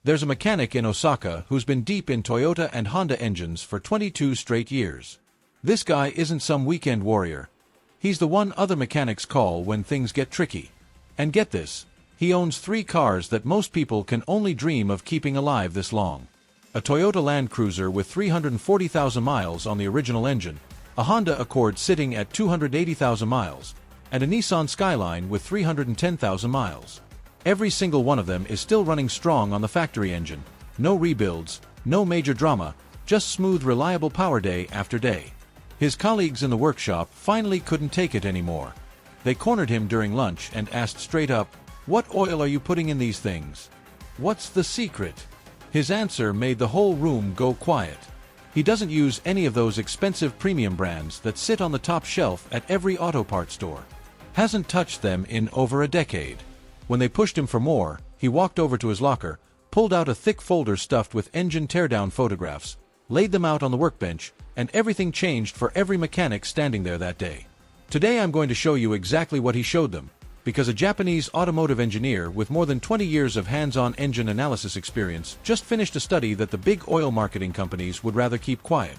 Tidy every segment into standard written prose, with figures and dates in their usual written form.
There's a mechanic in Osaka who's been deep in Toyota and Honda engines for 22 straight years. This guy isn't some weekend warrior. He's the one other mechanics call when things get tricky. And get this, he owns 3 cars that most people can only dream of keeping alive this long. A Toyota Land Cruiser with 340,000 miles on the original engine, a Honda Accord sitting at 280,000 miles, and a Nissan Skyline with 310,000 miles. Every single one of them is still running strong on the factory engine. No rebuilds, no major drama, just smooth, reliable power day after day. His colleagues in the workshop finally couldn't take it anymore. They cornered him during lunch and asked straight up, "What oil are you putting in these things? What's the secret?" His answer made the whole room go quiet. He doesn't use any of those expensive premium brands that sit on the top shelf at every auto parts store. Hasn't touched them in over a decade. When they pushed him for more, he walked over to his locker, pulled out a thick folder stuffed with engine teardown photographs, laid them out on the workbench, and everything changed for every mechanic standing there that day. Today I'm going to show you exactly what he showed them, because a Japanese automotive engineer with more than 20 years of hands-on engine analysis experience just finished a study that the big oil marketing companies would rather keep quiet.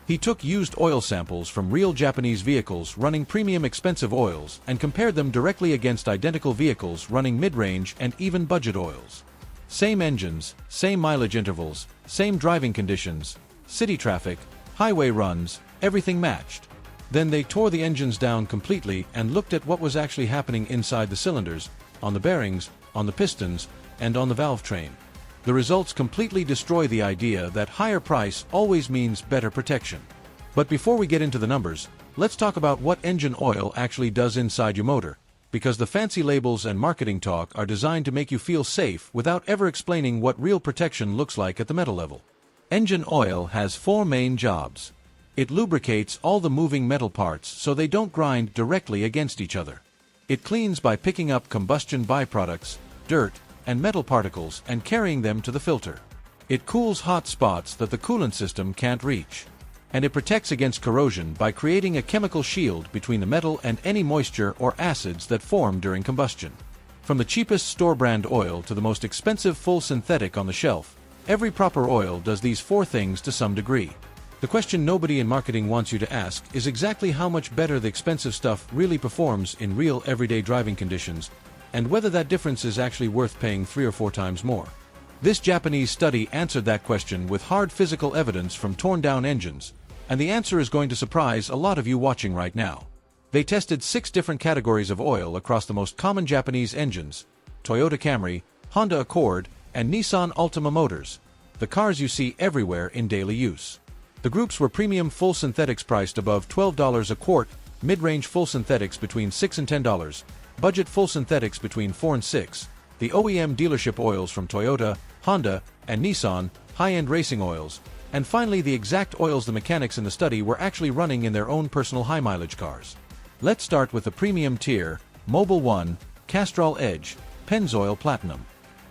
He took used oil samples from real Japanese vehicles running premium expensive oils and compared them directly against identical vehicles running mid-range and even budget oils. Same engines, same mileage intervals, same driving conditions, city traffic, highway runs, everything matched. Then they tore the engines down completely and looked at what was actually happening inside the cylinders, on the bearings, on the pistons, and on the valve train. The results completely destroy the idea that higher price always means better protection. But before we get into the numbers, let's talk about what engine oil actually does inside your motor, because the fancy labels and marketing talk are designed to make you feel safe without ever explaining what real protection looks like at the metal level. Engine oil has 4 main jobs. It lubricates all the moving metal parts so they don't grind directly against each other. It cleans by picking up combustion byproducts, dirt, and metal particles and carrying them to the filter. It cools hot spots that the coolant system can't reach. And it protects against corrosion by creating a chemical shield between the metal and any moisture or acids that form during combustion. From the cheapest store-brand oil to the most expensive full synthetic on the shelf, every proper oil does these 4 things to some degree. The question nobody in marketing wants you to ask is exactly how much better the expensive stuff really performs in real everyday driving conditions, and whether that difference is actually worth paying 3 or 4 times more. This Japanese study answered that question with hard physical evidence from torn-down engines, and the answer is going to surprise a lot of you watching right now. They tested 6 different categories of oil across the most common Japanese engines: Toyota Camry, Honda Accord, and Nissan Altima motors, the cars you see everywhere in daily use. The groups were premium full synthetics priced above $12 a quart, mid-range full synthetics between $6 and $10, budget full synthetics between $4 and $6, the OEM dealership oils from Toyota, Honda, and Nissan, high-end racing oils, and finally the exact oils the mechanics in the study were actually running in their own personal high-mileage cars. Let's start with the premium tier: Mobil 1, Castrol Edge, Pennzoil Platinum.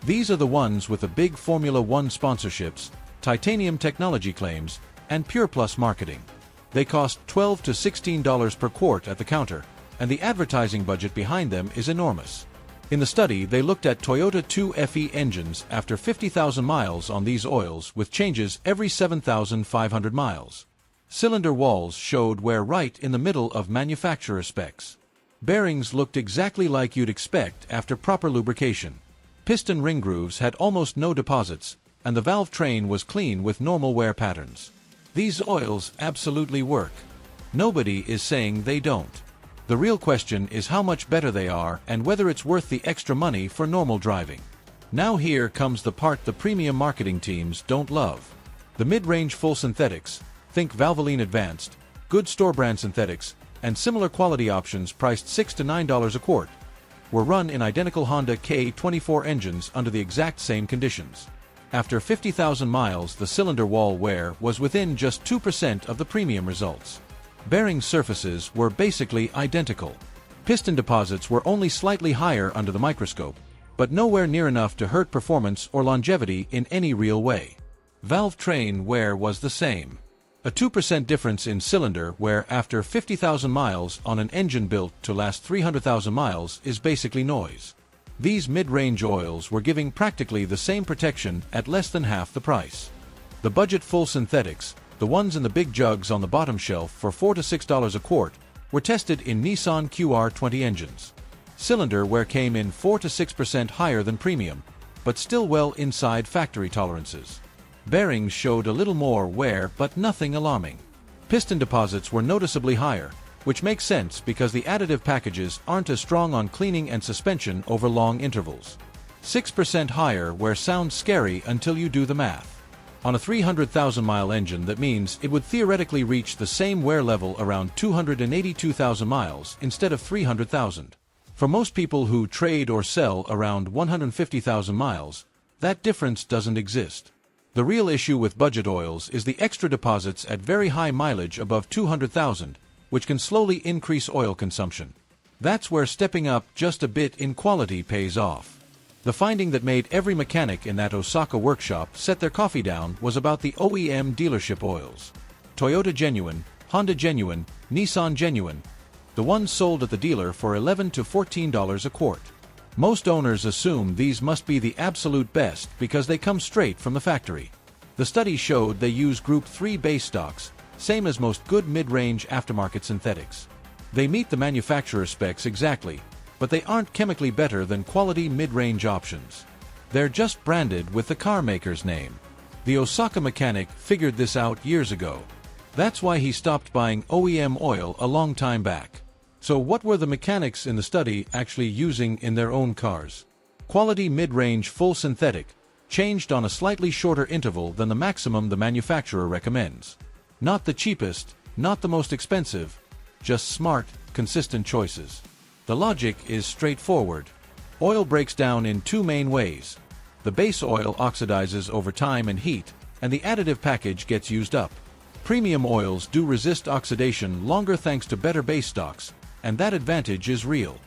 These are the ones with the big Formula One sponsorships, titanium technology claims, and Pure Plus marketing. They cost $12 to $16 per quart at the counter, and the advertising budget behind them is enormous. In the study, they looked at Toyota 2FE engines after 50,000 miles on these oils with changes every 7,500 miles. Cylinder walls showed wear right in the middle of manufacturer specs. Bearings looked exactly like you'd expect after proper lubrication. Piston ring grooves had almost no deposits, and the valve train was clean with normal wear patterns. These oils absolutely work. Nobody is saying they don't. The real question is how much better they are and whether it's worth the extra money for normal driving. Now here comes the part the premium marketing teams don't love. The mid-range full synthetics, think Valvoline Advanced, good store-brand synthetics, and similar quality options priced $6 to $9 a quart, were run in identical Honda K24 engines under the exact same conditions. After 50,000 miles, the cylinder wall wear was within just 2% of the premium results. Bearing surfaces were basically identical. Piston deposits were only slightly higher under the microscope, but nowhere near enough to hurt performance or longevity in any real way. Valve train wear was the same. A 2% difference in cylinder wear after 50,000 miles on an engine built to last 300,000 miles is basically noise. These mid-range oils were giving practically the same protection at less than half the price. The budget full synthetics, the ones in the big jugs on the bottom shelf for $4 to $6 a quart, were tested in Nissan QR20 engines. Cylinder wear came in 4 to 6% higher than premium, but still well inside factory tolerances. Bearings showed a little more wear, but nothing alarming. Piston deposits were noticeably higher, which makes sense because the additive packages aren't as strong on cleaning and suspension over long intervals. 6% higher wear sounds scary until you do the math. On a 300,000-mile engine, that means it would theoretically reach the same wear level around 282,000 miles instead of 300,000. For most people who trade or sell around 150,000 miles, that difference doesn't exist. The real issue with budget oils is the extra deposits at very high mileage above 200,000, which can slowly increase oil consumption. That's where stepping up just a bit in quality pays off. The finding that made every mechanic in that Osaka workshop set their coffee down was about the OEM dealership oils. Toyota Genuine, Honda Genuine, Nissan Genuine, the ones sold at the dealer for $11 to $14 a quart. Most owners assume these must be the absolute best because they come straight from the factory. The study showed they use Group 3 base stocks, same as most good mid-range aftermarket synthetics. They meet the manufacturer specs exactly, but they aren't chemically better than quality mid-range options. They're just branded with the car maker's name. The Osaka mechanic figured this out years ago. That's why he stopped buying OEM oil a long time back. So what were the mechanics in the study actually using in their own cars? Quality mid-range full synthetic, changed on a slightly shorter interval than the maximum the manufacturer recommends. Not the cheapest, not the most expensive, just smart, consistent choices. The logic is straightforward. Oil breaks down in two main ways. The base oil oxidizes over time and heat, and the additive package gets used up. Premium oils do resist oxidation longer thanks to better base stocks, and that advantage is real.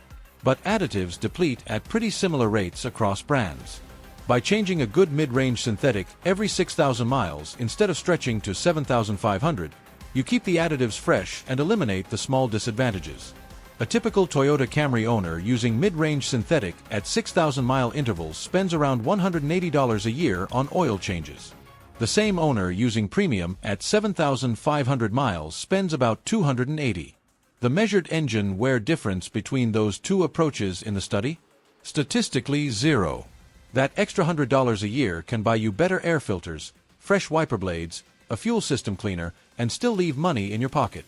But additives deplete at pretty similar rates across brands. By changing a good mid-range synthetic every 6,000 miles instead of stretching to 7,500, you keep the additives fresh and eliminate the small disadvantages. A typical Toyota Camry owner using mid-range synthetic at 6,000-mile intervals spends around $180 a year on oil changes. The same owner using premium at 7,500 miles spends about $280. The measured engine wear difference between those two approaches in the study? Statistically, zero. That extra $100 a year can buy you better air filters, fresh wiper blades, a fuel system cleaner, and still leave money in your pocket.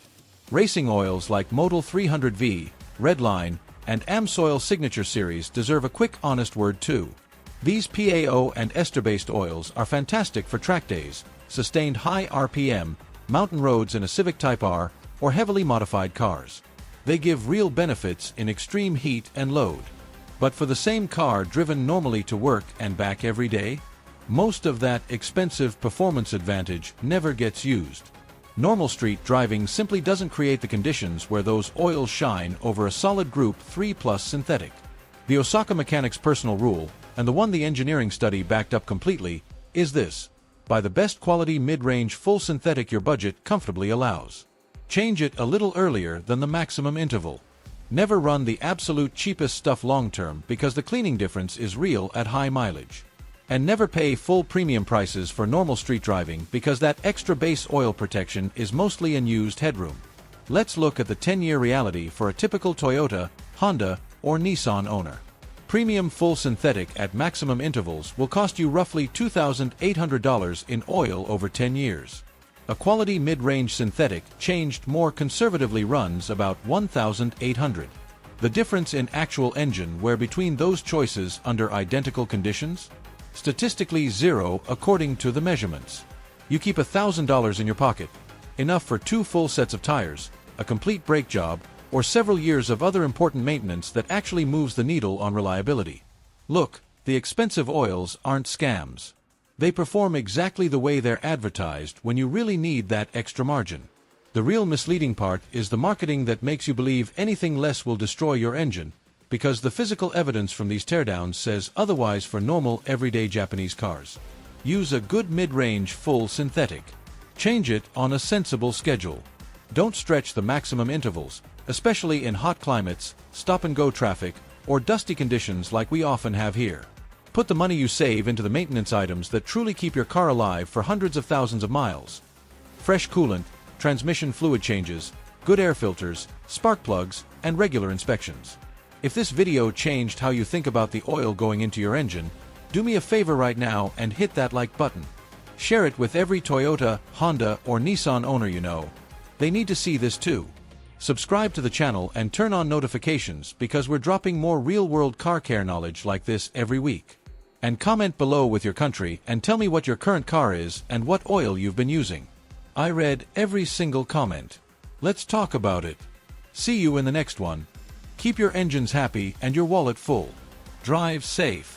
Racing oils like Model 300V, Redline, and Amsoil Signature Series deserve a quick, honest word too. These PAO and ester-based oils are fantastic for track days, sustained high RPM, mountain roads in a Civic Type R, or heavily modified cars. They give real benefits in extreme heat and load. But for the same car driven normally to work and back every day, most of that expensive performance advantage never gets used. Normal street driving simply doesn't create the conditions where those oils shine over a solid Group 3+ synthetic. The Osaka mechanic's personal rule, and the one the engineering study backed up completely, is this: buy the best quality mid-range full synthetic your budget comfortably allows. Change it a little earlier than the maximum interval. Never run the absolute cheapest stuff long-term because the cleaning difference is real at high mileage. And never pay full premium prices for normal street driving because that extra base oil protection is mostly unused headroom. Let's look at the 10-year reality for a typical Toyota, Honda, or Nissan owner. Premium full synthetic at maximum intervals will cost you roughly $2,800 in oil over 10 years. A quality mid-range synthetic changed more conservatively runs about $1,800. The difference in actual engine wear between those choices under identical conditions? Statistically zero according to the measurements. You keep $1,000 in your pocket, enough for 2 full sets of tires, a complete brake job, or several years of other important maintenance that actually moves the needle on reliability. Look, the expensive oils aren't scams. They perform exactly the way they're advertised when you really need that extra margin. The real misleading part is the marketing that makes you believe anything less will destroy your engine, because the physical evidence from these teardowns says otherwise for normal everyday Japanese cars. Use a good mid-range full synthetic. Change it on a sensible schedule. Don't stretch the maximum intervals, especially in hot climates, stop-and-go traffic, or dusty conditions like we often have here. Put the money you save into the maintenance items that truly keep your car alive for hundreds of thousands of miles. Fresh coolant, transmission fluid changes, good air filters, spark plugs, and regular inspections. If this video changed how you think about the oil going into your engine, do me a favor right now and hit that like button. Share it with every Toyota, Honda, or Nissan owner you know. They need to see this too. Subscribe to the channel and turn on notifications because we're dropping more real-world car care knowledge like this every week. And comment below with your country and tell me what your current car is and what oil you've been using. I read every single comment. Let's talk about it. See you in the next one. Keep your engines happy and your wallet full. Drive safe.